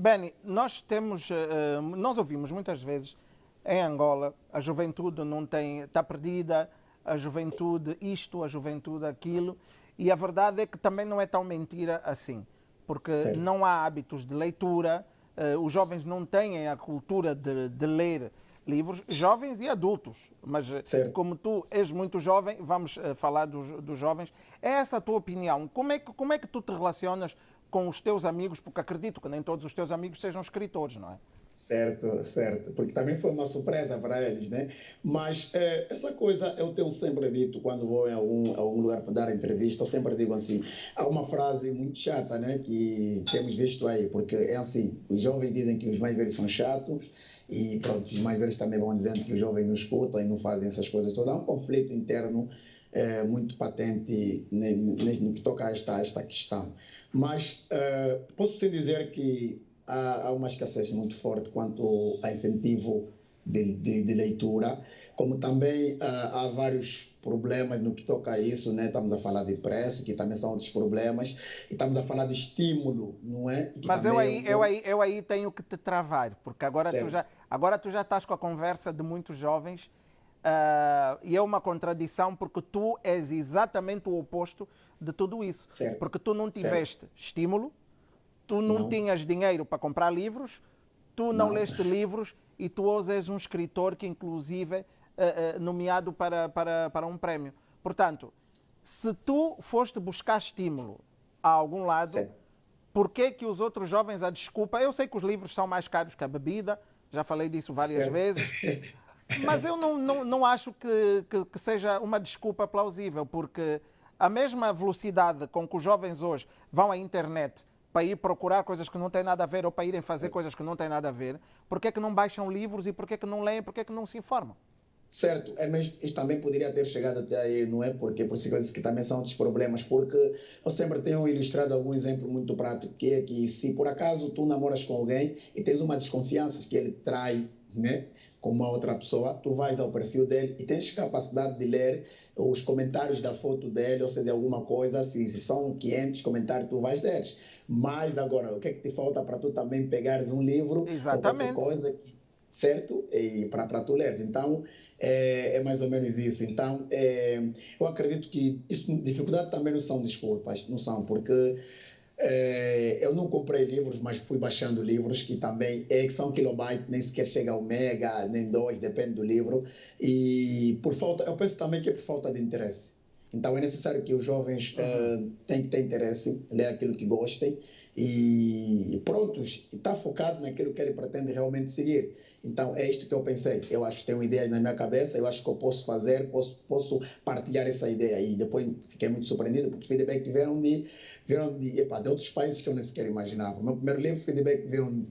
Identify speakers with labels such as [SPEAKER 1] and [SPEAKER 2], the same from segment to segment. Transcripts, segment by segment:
[SPEAKER 1] Beni, nós ouvimos muitas vezes em Angola a juventude não tem, está perdida, a juventude isto, a juventude aquilo, e a verdade é que também não é tão mentira assim, porque
[SPEAKER 2] Certo,
[SPEAKER 1] não há hábitos de leitura, os jovens não têm a cultura de ler livros, jovens e adultos, mas
[SPEAKER 2] certo.
[SPEAKER 1] como tu és muito jovem, vamos falar dos jovens. É essa a tua opinião? Como é que tu te relacionas com os teus amigos? Porque acredito que nem todos os teus amigos sejam escritores, não é?
[SPEAKER 2] Certo, certo, porque também foi uma surpresa para eles, né? Mas essa coisa eu tenho sempre dito quando vou em algum lugar para dar entrevista, eu sempre digo assim, há uma frase muito chata, né? Que temos visto aí, porque é assim, os jovens dizem que os mais velhos são chatos e pronto, os mais velhos também vão dizendo que os jovens não escutam e não fazem essas coisas todas. Há um conflito interno muito patente no que toca a esta questão. Mas posso sim dizer que há uma escassez muito forte quanto a incentivo de leitura, como também há vários problemas no que toca a isso, né? Estamos a falar de preço, que também são outros problemas, e estamos a falar de estímulo, não é? E que
[SPEAKER 1] Mas eu
[SPEAKER 2] também é
[SPEAKER 1] aí, eu aí, eu aí tenho que te travar, porque
[SPEAKER 2] certo,
[SPEAKER 1] agora tu já estás com a conversa de muitos jovens, e é uma contradição porque tu és exatamente o oposto de tudo isso.
[SPEAKER 2] certo,
[SPEAKER 1] Porque tu não
[SPEAKER 2] certo.
[SPEAKER 1] tiveste estímulo, tu não
[SPEAKER 2] Não,
[SPEAKER 1] tinhas dinheiro para comprar livros, tu não
[SPEAKER 2] não,
[SPEAKER 1] leste livros e tu hoje és um escritor que inclusive nomeado para um prémio. Portanto, se tu foste buscar estímulo a algum lado,
[SPEAKER 2] certo,
[SPEAKER 1] por que que os outros jovens a desculpa? Eu sei que os livros são mais caros que a bebida, já falei disso várias
[SPEAKER 2] certo.
[SPEAKER 1] vezes, mas eu não acho que seja uma desculpa plausível, porque a mesma velocidade com que os jovens hoje vão à internet para ir procurar coisas que não têm nada a ver ou para irem fazer coisas que não têm nada a ver, por que é que não baixam livros e por que é que não leem, por que é que não se informam?
[SPEAKER 2] Certo, mas isto também poderia ter chegado até aí, não é? Porque por isso que eu disse que também são outros problemas, porque eu sempre tenho ilustrado algum exemplo muito prático, que é que se por acaso tu namoras com alguém e tens uma desconfiança que ele trai, né? Com uma outra pessoa, tu vais ao perfil dele e tens capacidade de ler os comentários da foto dele, ou seja, de alguma coisa, se são 500 comentários, tu vais ler. Mas agora, o que é que te falta para tu também pegares um livro ou qualquer
[SPEAKER 1] Exatamente.
[SPEAKER 2] coisa, certo? E para tu leres. Então, é mais ou menos isso. Então, eu acredito que isso, dificuldade também não são desculpas, não são, porque eu não comprei livros, mas fui baixando livros que também que são kilobytes, nem sequer chega ao mega, nem dois, depende do livro. E por falta, eu penso também que é por falta de interesse. Então é necessário que os jovens tenham que ter interesse, ler aquilo que gostem e prontos, e estar focado naquilo que ele pretende realmente seguir. Então é isto que eu pensei. Eu acho que tenho ideias na minha cabeça, eu acho que eu posso fazer, posso partilhar essa ideia. E depois fiquei muito surpreendido porque os feedback vieram de outros países que eu nem sequer imaginava. O meu primeiro livro, feedback, veio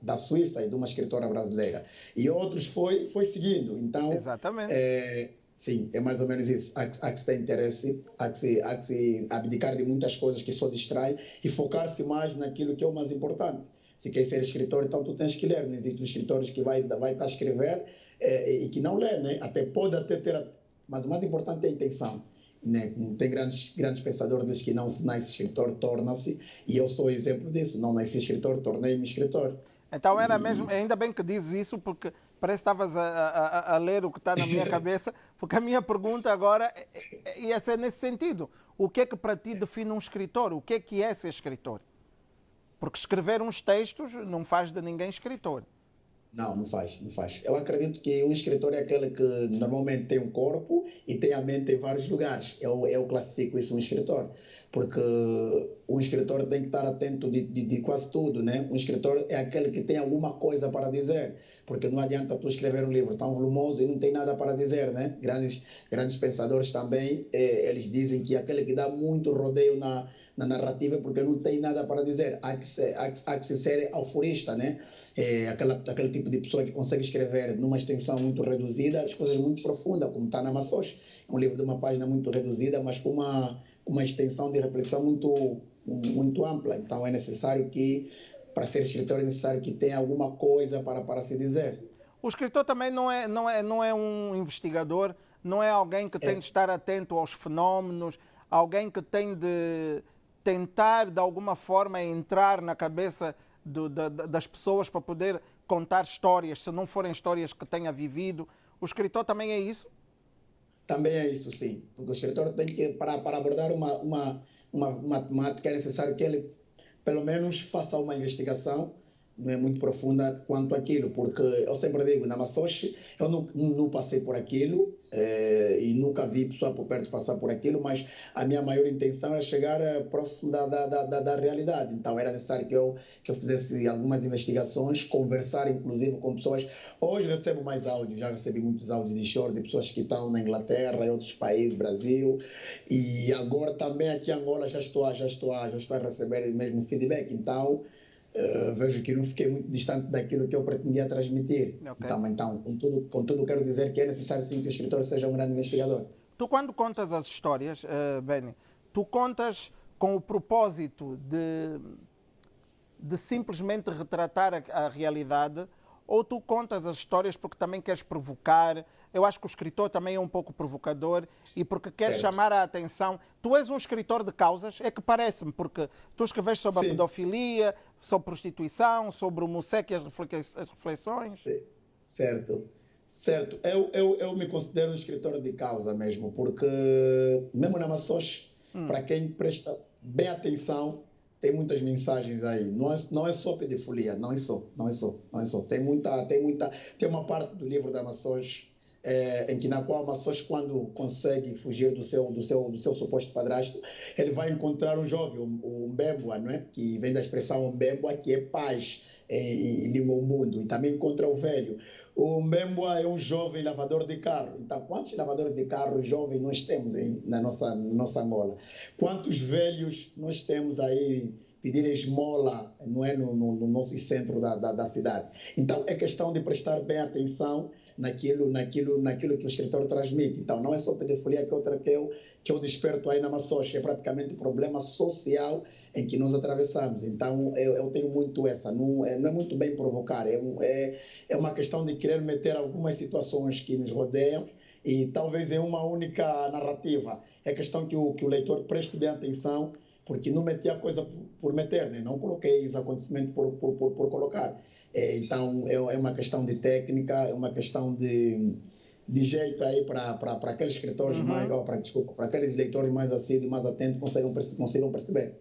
[SPEAKER 2] da Suíça e de uma escritora brasileira. E outros foi seguindo. Então,
[SPEAKER 1] Exatamente.
[SPEAKER 2] é, sim, é mais ou menos isso. Há que se ter interesse, há que se abdicar de muitas coisas que só distrai e focar-se mais naquilo que é o mais importante. Se quer ser escritor, então tu tens que ler. Não existem escritores que vai estar a escrever e que não lê, né? Até pode até ter, mas o mais importante é a intenção. Né? Tem grandes pensadores que não se nasce escritor, torna-se, e eu sou exemplo disso. Não nasci escritor, tornei-me escritor.
[SPEAKER 1] Então era mesmo,
[SPEAKER 2] E
[SPEAKER 1] ainda bem que dizes isso, porque parece que estavas a ler o que está na minha cabeça, porque a minha pergunta agora ia ser nesse sentido. O que é que para ti define um escritor? O que é ser escritor? Porque escrever uns textos não faz de ninguém escritor.
[SPEAKER 2] não, não faz, não faz. Eu acredito que um escritor é aquele que normalmente tem um corpo e tem a mente em vários lugares. Eu classifico isso um escritor, porque um escritor tem que estar atento de quase tudo, né? Um escritor é aquele que tem alguma coisa para dizer, porque não adianta tu escrever um livro tão volumoso e não tem nada para dizer, né? Grandes pensadores também, eles dizem que aquele que dá muito rodeio na narrativa é porque não tem nada para dizer. Há que ser alforista, né? Aquele tipo de pessoa que consegue escrever numa extensão muito reduzida as coisas muito profundas, como está na Massos. É um livro de uma página muito reduzida, mas com uma extensão de reflexão muito ampla. Então é necessário que, para ser escritor, é necessário que tenha alguma coisa para se dizer.
[SPEAKER 1] O escritor também não é um investigador, não é alguém que
[SPEAKER 2] É,
[SPEAKER 1] tem de estar atento aos fenómenos, alguém que tem de tentar, de alguma forma, entrar na cabeça das pessoas para poder contar histórias, se não forem histórias que tenha vivido. O escritor também é isso?
[SPEAKER 2] Também é isso, sim. Porque o escritor tem que, para abordar uma temática, é necessário que ele, pelo menos, faça uma investigação, não é muito profunda quanto àquilo, porque eu sempre digo, na Massoche, eu não passei por aquilo, e nunca vi pessoa por perto passar por aquilo, mas a minha maior intenção era chegar próximo da realidade. Então era necessário que eu fizesse algumas investigações, conversar inclusive com pessoas. Hoje recebo mais áudios, já recebi muitos áudios de choro de pessoas que estão na Inglaterra, em outros países, Brasil, e agora também aqui em Angola já estou a receber mesmo feedback. Então vejo que não fiquei muito distante daquilo que eu pretendia transmitir.
[SPEAKER 1] Okay.
[SPEAKER 2] Então contudo, quero dizer que é necessário sim que o escritor seja um grande investigador.
[SPEAKER 1] Tu, quando contas as histórias, Benny, tu contas com o propósito de simplesmente retratar a realidade, ou tu contas as histórias porque também queres provocar? Eu acho que o escritor também é um pouco provocador e porque quer chamar a atenção. Tu és um escritor de causas, é que parece-me, porque tu escreves sobre a pedofilia, sobre prostituição, sobre o MUSEC e as reflexões.
[SPEAKER 2] Sim. Certo. Eu me considero um escritor de causa mesmo, porque mesmo na Massoche, para quem presta bem atenção, tem muitas mensagens aí. Não é só pedofilia, não é só. Tem uma parte do livro da Massoche na qual a Massoche, quando consegue fugir do seu suposto padrasto, ele vai encontrar um jovem, o Mbembwa, não é? Que vem da expressão Mbembwa, que é paz em Limombundo, e também encontra o velho. O Mbembwa é um jovem lavador de carro. Então, quantos lavadores de carro jovens nós temos na nossa Angola? Quantos velhos nós temos aí pedir esmola, não é, no nosso centro da cidade? Então, é questão de prestar bem atenção naquilo que o escritor transmite. Então, não é só pedofilia que eu desperto aí na Massoche, é praticamente um problema social em que nós atravessamos. Então, eu tenho muito essa, não é muito bem provocar, é uma questão de querer meter algumas situações que nos rodeiam e talvez em uma única narrativa. É questão que o leitor preste bem atenção, porque não meti a coisa por meter, né? Não coloquei os acontecimentos por colocar. Então, é uma questão de técnica, é uma questão de jeito aí para aqueles escritores para aqueles leitores mais assíduos, mais atentos, consigam perceber.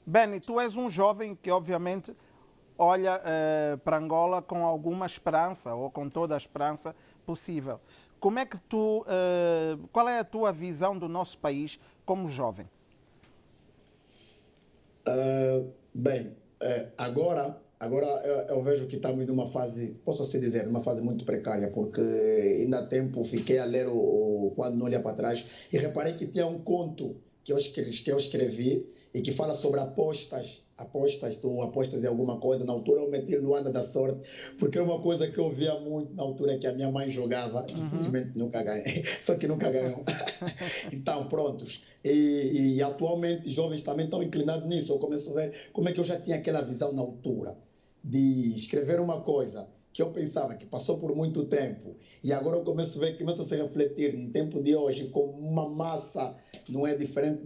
[SPEAKER 1] Benny, tu és um jovem que obviamente olha para Angola com alguma esperança, ou com toda a esperança possível. Como é que qual é a tua visão do nosso país como jovem?
[SPEAKER 2] Agora eu vejo que estamos numa fase, posso assim dizer, numa fase muito precária, porque ainda há tempo fiquei a ler quando não olhar para trás e reparei que tinha um conto que eu escrevi e que fala sobre apostas em alguma coisa. Na altura eu meti Luanda da Sorte, porque é uma coisa que eu via muito na altura que a minha mãe jogava, infelizmente nunca ganhei, só que nunca ganhou. Então, prontos. E atualmente jovens também estão inclinados nisso. Eu começo a ver como é que eu já tinha aquela visão na altura de escrever uma coisa que eu pensava que passou por muito tempo e agora eu começo a ver, começo a se refletir no tempo de hoje com uma massa, não é diferente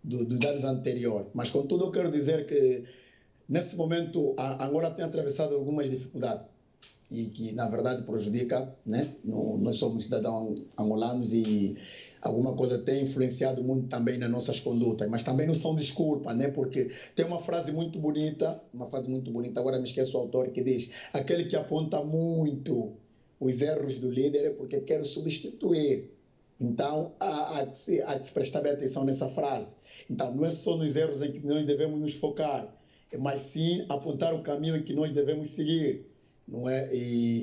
[SPEAKER 2] dos anos anteriores. Mas contudo eu quero dizer que nesse momento a Angola tem atravessado algumas dificuldades e que na verdade prejudica, né? Nós somos cidadãos angolanos e alguma coisa tem influenciado muito também nas nossas condutas, mas também não são desculpa, né? Porque tem uma frase muito bonita, agora me esqueço o autor, que diz: aquele que aponta muito os erros do líder é porque quer o substituir. Então há de se prestar bem atenção nessa frase. Então não é só nos erros em que nós devemos nos focar, mas sim apontar o caminho em que nós devemos seguir, não é?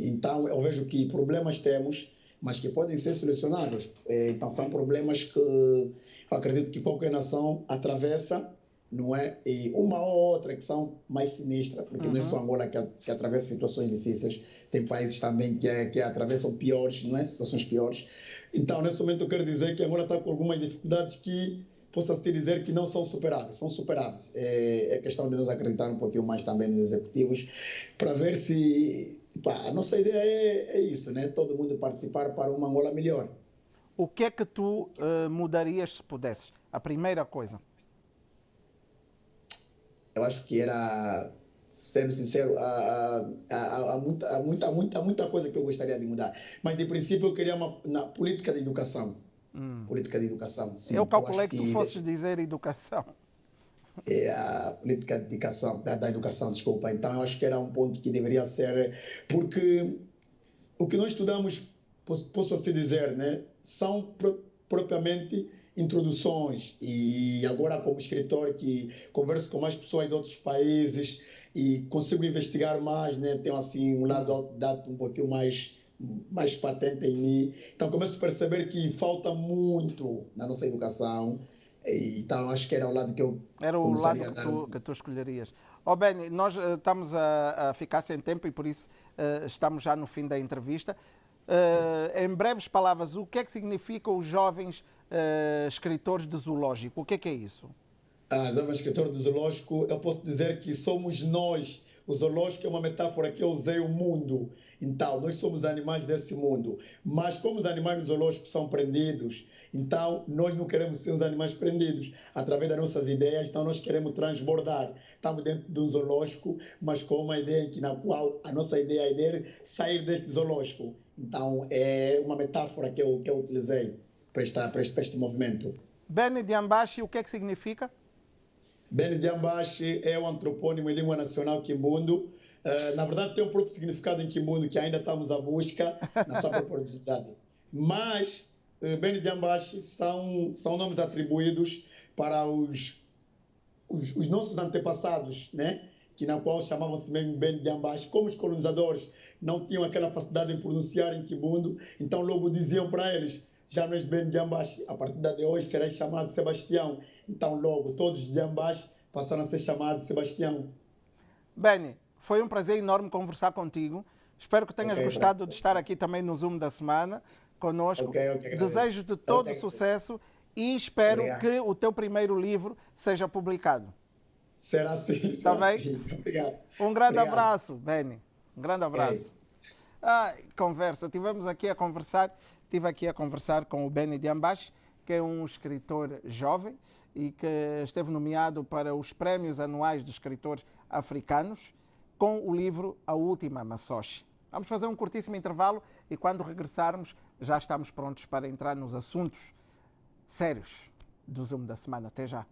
[SPEAKER 2] Então eu vejo que problemas temos, mas que podem ser solucionados. Então são problemas que eu acredito que qualquer nação atravessa, não é? E uma ou outra que são mais sinistras, porque não é só Angola que atravessa situações difíceis, tem países também que atravessam piores, não é? Situações piores. Então, nesse momento eu quero dizer que Angola está com algumas dificuldades que possa-se dizer que não são superáveis, são superáveis. É questão de nos acreditar um pouquinho mais também nos executivos, para ver se... a nossa ideia é isso, né? Todo mundo participar para uma Angola melhor.
[SPEAKER 1] O que é que tu mudarias se pudesses? A primeira coisa.
[SPEAKER 2] Eu acho que era Sendo sincero, há muita coisa que eu gostaria de mudar. Mas, de princípio, eu queria na política de educação. Política de educação,
[SPEAKER 1] Eu
[SPEAKER 2] sim. Eu acho
[SPEAKER 1] calculei que tu
[SPEAKER 2] que
[SPEAKER 1] fosses dizer educação.
[SPEAKER 2] é a política de educação, da educação, desculpa. Então, eu acho que era um ponto que deveria ser, porque o que nós estudamos, posso assim dizer, né, são propriamente introduções. E agora, como escritor, que converso com mais pessoas de outros países e consigo investigar mais, né, tenho assim um lado autodidata um pouquinho mais patente em mim. Então, começo a perceber que falta muito na nossa educação. Então, acho que era o lado que eu
[SPEAKER 1] Era o lado
[SPEAKER 2] começaria a dar.
[SPEAKER 1] que tu escolherias. Oh, Benny, nós estamos a ficar sem tempo e por isso estamos já no fim da entrevista. Em breves palavras, o que é que significam os jovens escritores de zoológico? O que é isso?
[SPEAKER 2] Jovem escritor do zoológico, eu posso dizer que somos nós. O zoológico é uma metáfora que eu usei o mundo. Então, nós somos animais desse mundo. Mas como os animais no zoológico são prendidos, então nós não queremos ser os animais prendidos. Através das nossas ideias, então nós queremos transbordar. Estamos dentro de um zoológico, mas com uma ideia na qual a nossa ideia é de sair deste zoológico. Então, é uma metáfora que eu utilizei para este movimento.
[SPEAKER 1] Benny Diambashi, o que é que significa?
[SPEAKER 2] Beni Diambashi é um antropônimo em língua nacional quimbundo. Na verdade, tem um próprio significado em quimbundo que ainda estamos à busca na sua própria originalidade. Mas Beni Diambashi são nomes atribuídos para os nossos antepassados, né? Que na qual chamavam-se mesmo Beni Diambashi. Como os colonizadores não tinham aquela facilidade em pronunciar em quimbundo, então logo diziam para eles: já não és Beni Diambashi, a partir de hoje serás chamado Sebastião. Então, logo, todos os Diambashi passaram a ser chamados Sebastião.
[SPEAKER 1] Benny, foi um prazer enorme conversar contigo. Espero que tenhas gostado de estar aqui também no Zoom da semana conosco. Desejo-te todo sucesso e espero que o teu primeiro livro seja publicado.
[SPEAKER 2] Será sim.
[SPEAKER 1] Está bem?
[SPEAKER 2] Sim. Obrigado.
[SPEAKER 1] Um grande abraço, Benny. Um grande abraço. Conversa. Estive aqui a conversar com o Benny Diambashi, que é um escritor jovem e que esteve nomeado para os prémios anuais de escritores africanos com o livro A Última Maçoche. Vamos fazer um curtíssimo intervalo e quando regressarmos já estamos prontos para entrar nos assuntos sérios do Zoom da semana. Até já.